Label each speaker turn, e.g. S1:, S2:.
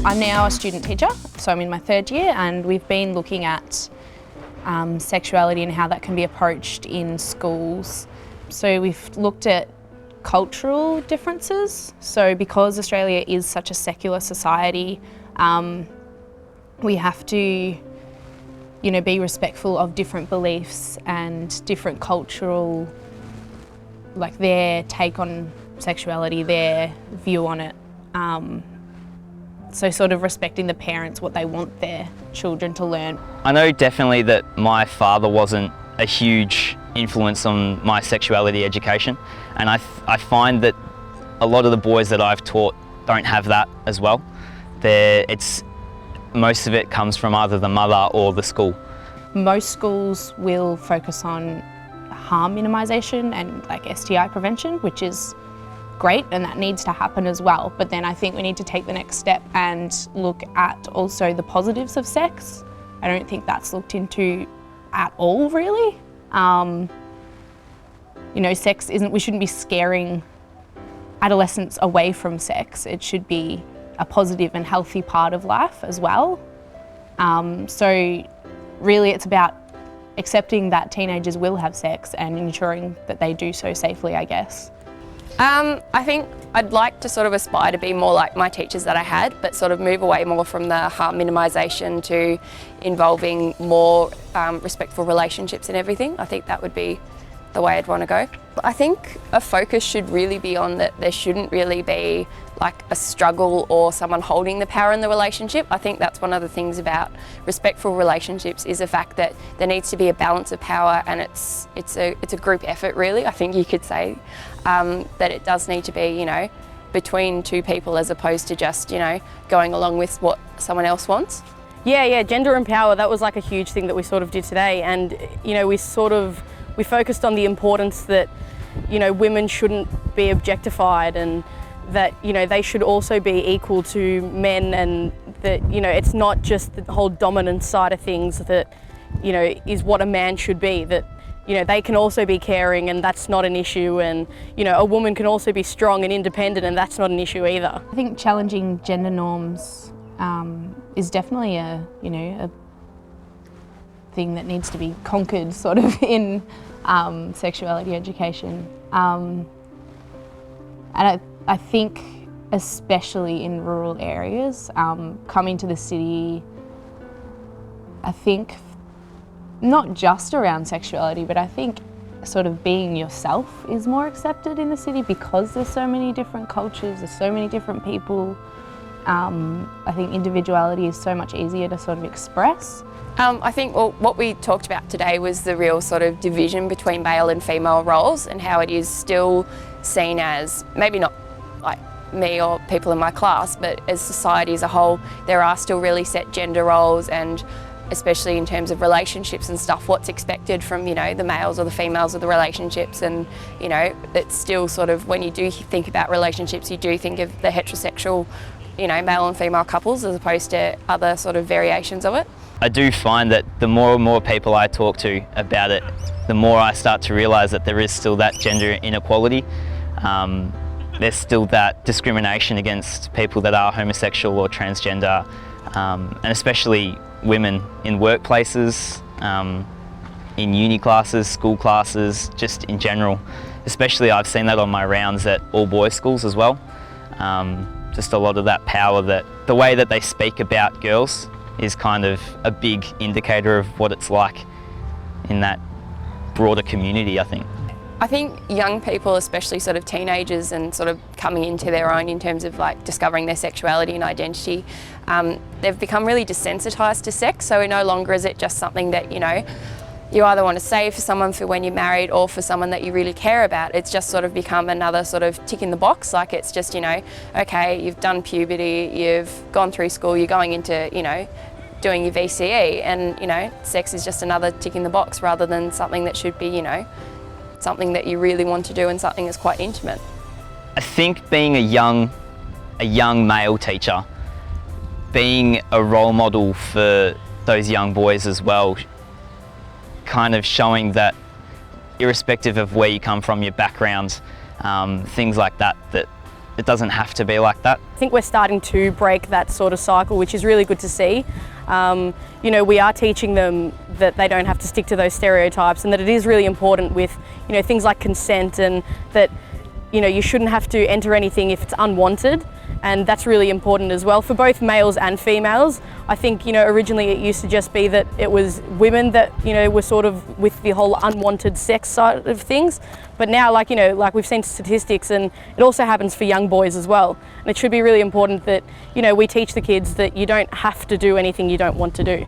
S1: I'm now a student teacher, so I'm in my third year, and we've been looking at sexuality and how that can be approached in schools. So we've looked at cultural differences. So because Australia is such a secular society, we have to, be respectful of different beliefs and different cultural, like their take on sexuality, their view on it. So sort of respecting the parents, what they want their children to learn.
S2: I know definitely that my father wasn't a huge influence on my sexuality education, and I find that a lot of the boys that I've taught don't have that as well. Most of it comes from either the mother or the school.
S1: Most schools will focus on harm minimisation and like STI prevention, which is great, and that needs to happen as well. But then I think we need to take the next step and look at also the positives of sex. I don't think that's looked into at all, really. Sex isn't, we shouldn't be scaring adolescents away from sex. It should be a positive and healthy part of life as well. So really it's about accepting that teenagers will have sex and ensuring that they do so safely, I guess.
S3: I think I'd like to sort of aspire to be more like my teachers that I had, but sort of move away more from the harm minimisation to involving more respectful relationships and everything. I think that would be the way I'd want to go. I think a focus should really be on that there shouldn't really be like a struggle or someone holding the power in the relationship. I think that's one of the things about respectful relationships is the fact that there needs to be a balance of power, and it's a group effort really. I think you could say that it does need to be, between two people as opposed to just, going along with what someone else wants.
S4: Yeah, gender and power, that was like a huge thing that we sort of did today, and we focused on the importance that, women shouldn't be objectified, and that, they should also be equal to men, and that, it's not just the whole dominance side of things that, is what a man should be, that, they can also be caring and that's not an issue, and, a woman can also be strong and independent and that's not an issue either.
S1: I think challenging gender norms is definitely a thing that needs to be conquered sort of in sexuality education. And I think especially in rural areas, coming to the city, I think not just around sexuality, but I think sort of being yourself is more accepted in the city because there's so many different cultures, there's so many different people. I think individuality is so much easier to sort of express.
S3: I think what we talked about today was the real sort of division between male and female roles, and how it is still seen as, maybe not like me or people in my class, but as society as a whole, there are still really set gender roles, and especially in terms of relationships and stuff, what's expected from, the males or the females of the relationships. And, it's still sort of, when you do think about relationships, you do think of the heterosexual, male and female couples as opposed to other sort of variations of it.
S2: I do find that the more and more people I talk to about it, the more I start to realise that there is still that gender inequality. There's still that discrimination against people that are homosexual or transgender, and especially women in workplaces, in uni classes, school classes, just in general. Especially I've seen that on my rounds at all boys schools as well. Just a lot of that power, that the way that they speak about girls is kind of a big indicator of what it's like in that broader community, I think.
S3: I think young people, especially sort of teenagers and sort of coming into their own in terms of like discovering their sexuality and identity, they've become really desensitized to sex. So no longer is it just something that, you either want to save for someone for when you're married or for someone that you really care about. It's just sort of become another sort of tick in the box. Like it's just, okay, you've done puberty, you've gone through school, you're going into, doing your VCE, and, sex is just another tick in the box rather than something that should be, something that you really want to do and something that's quite intimate.
S2: I think being a young male teacher, being a role model for those young boys as well, kind of showing that irrespective of where you come from, your background, things like that, that it doesn't have to be like that.
S4: I think we're starting to break that sort of cycle, which is really good to see. You know, we are teaching them that they don't have to stick to those stereotypes, and that it is really important with, you know, things like consent, and that, you know, you shouldn't have to enter anything if it's unwanted. And that's really important as well for both males and females. I think, you know, originally it used to just be that it was women that, you know, were sort of with the whole unwanted sex side of things. But now, like, you know, like we've seen statistics, and it also happens for young boys as well. And it should be really important that, you know, we teach the kids that you don't have to do anything you don't want to do.